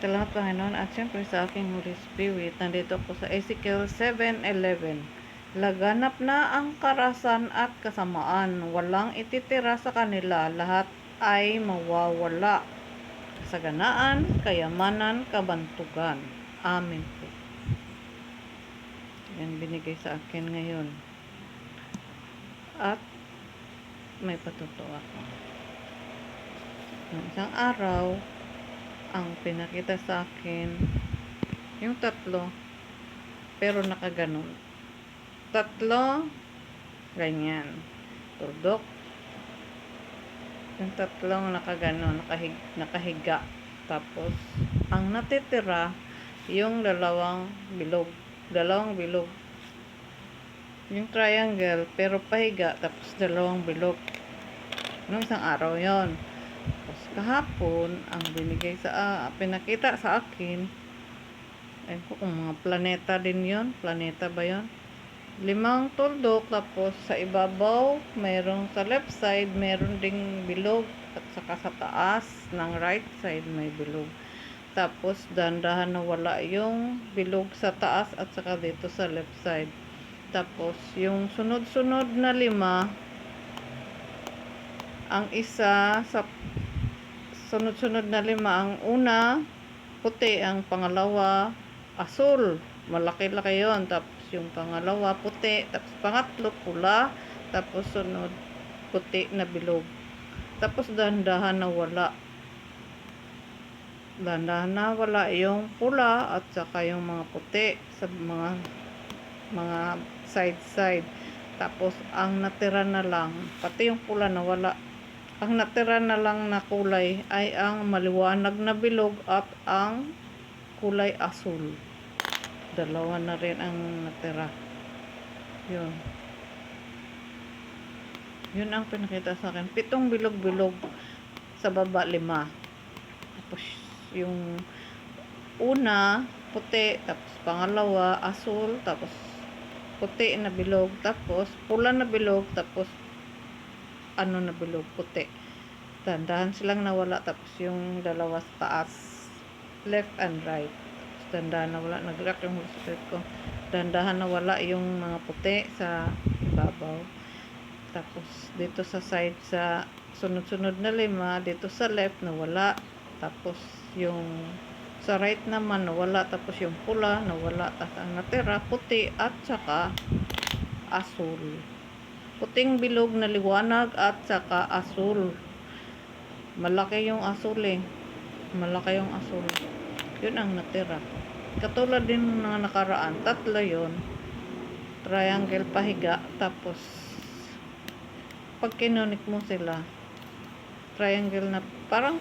Salamat Panginoon at siyempre sa aking Holy Spirit. Nandito ako sa Ezekiel 7:11. Laganap na ang karasan at kasamaan. Walang ititira sa kanila. Lahat ay mawawala. Kasaganaan, kayamanan, kabantugan. Amen po. Yan binigay sa akin ngayon. At may patuto ako. Ng isang araw, ang pinakita sa akin yung tatlo, pero nakaganon. Tatlo, ganyan. Tuldok. Yung tatlong nakaganon, nakahiga. Tapos, ang natitira, yung dalawang bilog. Dalawang bilog. Yung triangle, pero pahiga, tapos dalawang bilog. Nung isang araw yon. Tapos kahapon, ang binigay sa pinakita sa akin, ayun ko kung mga planeta din yon. Planeta ba yon? 5 tuldok, tapos sa ibabaw, mayroong sa left side, mayroon ding bilog, at saka sa taas ng right side may bilog. Tapos dahan-dahan na wala yung bilog sa taas at saka dito sa left side. Tapos yung sunod-sunod na 5, ang isa sa sunod-sunod na 5, ang una puti, ang pangalawa asul, malaki-laki yon. Tapos yung pangalawa puti, tapos pangatlo pula, tapos sunod puti na bilog. Tapos dahan-dahan na wala. Dahan-dahan na wala yung pula at saka yung mga puti sa mga side. Tapos ang natira na lang, pati yung pula na wala. Ang natira na lang na kulay ay ang maliwanag na bilog at ang kulay asul. Dalawa na rin ang natira. Yun. Yun ang pinakita sa akin. 7 bilog-bilog. Sa baba 5. Tapos yung una puti, tapos pangalawa asul, tapos puti na bilog, tapos pula na bilog, tapos na bilog, puti. Dandahan silang nawala. Tapos yung dalawa sa taas, left and right, tapos dandahan nawala. Nag-react yung spirit ko. Dandahan nawala yung mga puti sa babaw. Tapos dito sa side, sa sunod-sunod na 5, dito sa left nawala. Tapos yung sa right naman nawala. Tapos yung pula nawala. Tapos ang natira puti at saka asul. Puting bilog na liwanag at saka asul. Malaki yung asul eh. Malaki yung asul. Yun ang natira. Katulad din ng nakaraan. 3 yun. Triangle pahiga. Tapos pag kinunik mo sila, triangle na parang